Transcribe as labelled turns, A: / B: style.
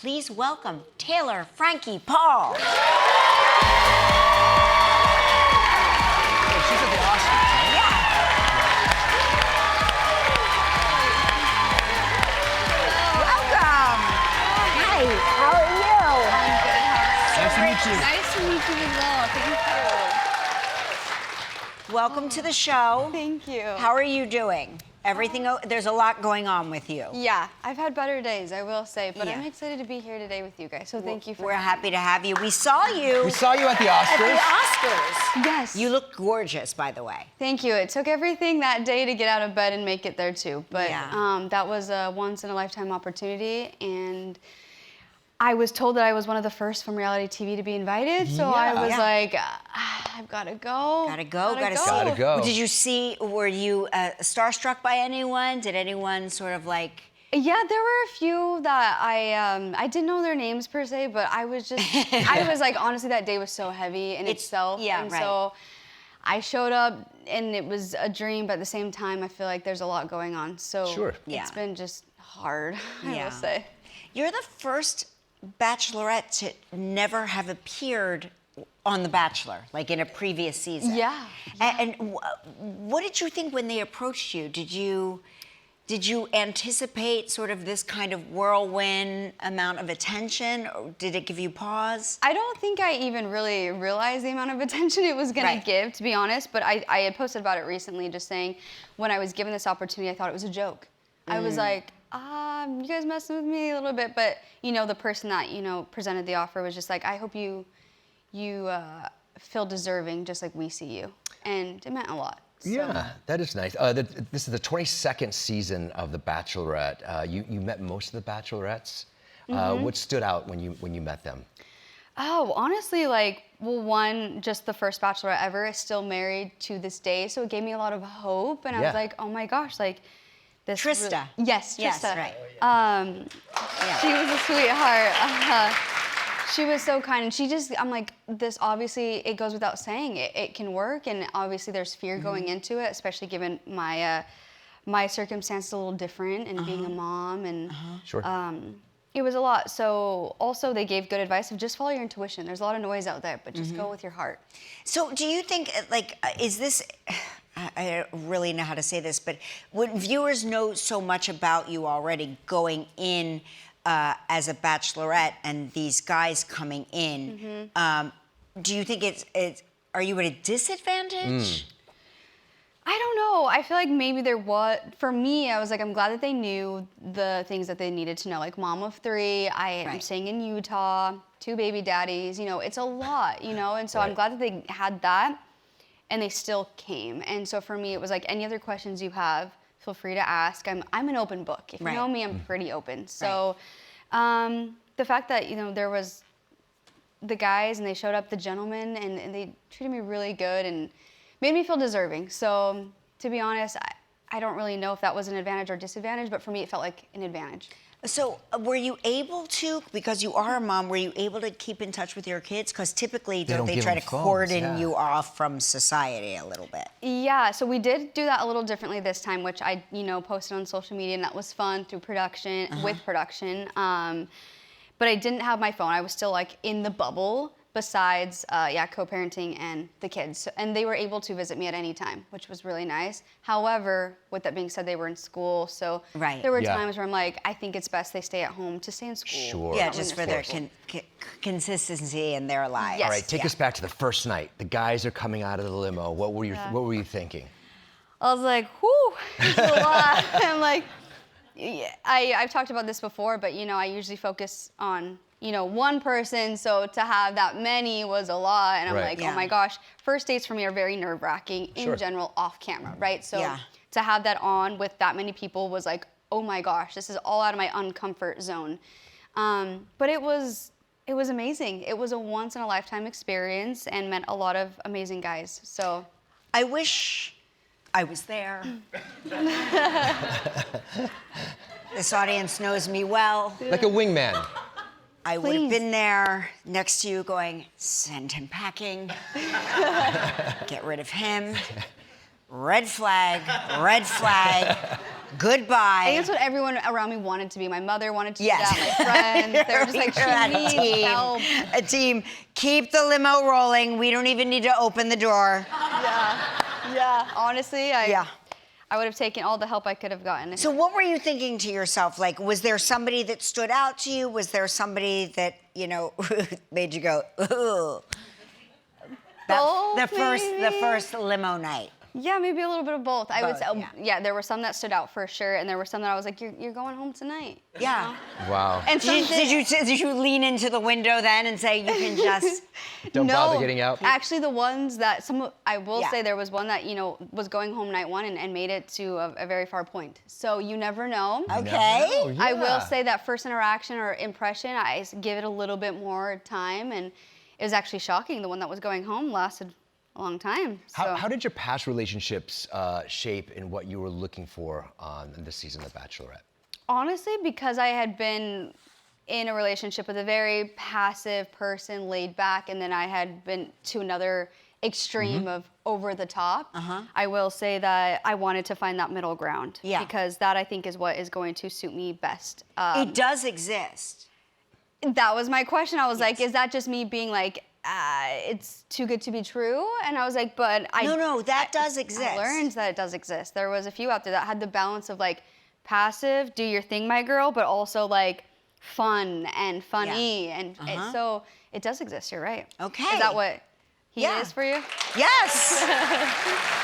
A: Please welcome Taylor Frankie Paul.
B: She's at the Oscars, right?
A: Yeah. Welcome. Hi, how are you?
C: I'm good. How are you?
B: Nice to meet you.
C: Nice to meet you as well. Thank
A: Welcome to the show.
C: you. Thank you.
A: How are you doing? Everything, there's a lot going on with you.
C: Yeah, I've had better days, I will say, but
A: Yeah.
C: I'm excited to be here today with you guys. So thank you for
A: We're
C: having
A: happy to have you. We saw you
B: We saw you at the
A: at
B: Oscars.
A: the Oscars.
C: me. Yes.
A: You look gorgeous, by the way.
C: Thank you. It took everything that day to get out of bed and make it there too. But
A: Yeah.
C: that was a once in a lifetime opportunity, and I was told that I was one of the first from reality TV to be invited. So I was
A: Yeah.
C: like, I've got to go.
A: Gotta go.
B: Gotta go.
A: Did you see, were you starstruck by anyone? Did anyone sort of like...
C: Yeah, there were a few that I didn't know their names per se, but I was just, I was like, honestly, that day was so heavy in itself.
A: Yeah,
C: and
A: right.
C: so I showed up and it was a dream, but at the same time, I feel like there's a lot going on. So
B: Sure.
A: Yeah.
C: it's been just hard, I
A: Yeah.
C: will say.
A: You're the first Bachelorette to never have appeared on The Bachelor, like in a previous season.
C: Yeah.
A: And what did you think when they approached you? Did you anticipate sort of this kind of whirlwind amount of attention, or did it give you pause?
C: I don't think I even really realized the amount of attention it was gonna
A: Right.
C: give, to be honest, but I had posted about it recently, just saying when I was given this opportunity, I thought it was a joke. I was like, you guys messing with me a little bit, but the person that, presented the offer was just like, I hope you feel deserving just like we see you. And it meant a lot. So.
B: Yeah, that is nice. This is the 22nd season of The Bachelorette. You met most of the Bachelorettes. What stood out when you met them?
C: Oh, honestly, one, just the first Bachelorette ever is still married to this day, so it gave me a lot of hope, and I was like, oh my gosh, this
A: Trista.
C: Yes, Trista.
A: Yes, right.
C: She was a sweetheart. She was so kind, and I'm like, this obviously, it goes without saying, it can work, and obviously there's fear going into it, especially given my circumstances a little different, and being a mom, and
B: Sure.
C: it was a lot. So also they gave good advice of just follow your intuition. There's a lot of noise out there, but just go with your heart.
A: So do you think, is this, I don't really know how to say this, but when viewers know so much about you already going in as a Bachelorette and these guys coming in, do you think are you at a disadvantage?
C: I don't know. I feel like maybe there was, for me, I was like, I'm glad that they knew the things that they needed to know. Like mom of 3, I am staying in Utah, 2 baby daddies, it's a lot, and so I'm glad that they had that and they still came. And so for me, it was like, any other questions you have, feel free to ask. I'm an open book. If you know me, I'm pretty open. So the fact that, there was the guys and they showed up, the gentlemen, and they treated me really good and made me feel deserving. So to be honest, I don't really know if that was an advantage or disadvantage, but for me, it felt like an advantage.
A: So were you able to, because you are a mom, were you able to keep in touch with your kids? Because typically, don't they
B: give
A: try
B: them
A: to
B: phones,
A: cordon you off from society a little bit?
C: Yeah, so we did do that a little differently this time, which I, posted on social media, and that was fun through production, with production. But I didn't have my phone. I was still in the bubble besides, co-parenting and the kids. And they were able to visit me at any time, which was really nice. However, with that being said, they were in school. So there were times where I'm like, I think it's best they stay at home to stay in school.
B: Sure.
A: Yeah, just for their consistency in their lives.
C: Yes.
B: All right, take us back to the first night. The guys are coming out of the limo. What were you thinking?
C: I was like, whew, it's a lot. I'm like, I've talked about this before, but I usually focus on one person, so to have that many was a lot, and I'm like, oh my gosh. First dates for me are very nerve-wracking in general, off camera, right? So to have that on with that many people was like, oh my gosh, this is all out of my uncomfort zone. But it was amazing. It was a once-in-a-lifetime experience and met a lot of amazing guys, so.
A: I wish I was there. This audience knows me well.
B: Like a wingman.
A: I would have been there next to you going, send him packing, get rid of him, red flag, Goodbye.
C: I think that's what everyone around me wanted to be. My mother wanted to
A: Yes.
C: do that. My friends, they were just like, she needs help.
A: A team. Keep the limo rolling. We don't even need to open the door.
C: Yeah. Honestly, I would have taken all the help I could have gotten.
A: So what were you thinking to yourself? Like, was there somebody that stood out to you? Was there somebody that, made you go, ooh? The first limo night.
C: Yeah, maybe a little bit of both. I would say,
A: yeah.
C: there were some that stood out for sure, and there were some that I was like, you're going home tonight.
A: Yeah.
B: Wow.
C: And some
A: Did you lean into the window then and say, you can just...
B: Don't bother getting out?
C: Actually, the ones that I will
A: Yeah.
C: say there was one that, was going home night one and made it to a very far point. So you never know.
A: Okay.
B: Oh, yeah.
C: I will say that first interaction or impression, I give it a little bit more time, and it was actually shocking. The one that was going home lasted a long time. So.
B: How did your past relationships shape in what you were looking for on this season of Bachelorette?
C: Honestly, because I had been in a relationship with a very passive person, laid back, and then I had been to another extreme of over the top. I will say that I wanted to find that middle ground.
A: Yeah.
C: Because that, I think, is what is going to suit me best.
A: It does exist.
C: That was my question. I was like, is that just me being like, it's too good to be true? And I was like, but
A: No, that does exist.
C: I learned that it does exist. There was a few out there that had the balance of like passive, do your thing, my girl, but also like fun and funny.
A: Yeah.
C: And so it does exist, you're right.
A: Okay.
C: Is that what he
A: Yeah.
C: is for you?
A: Yes.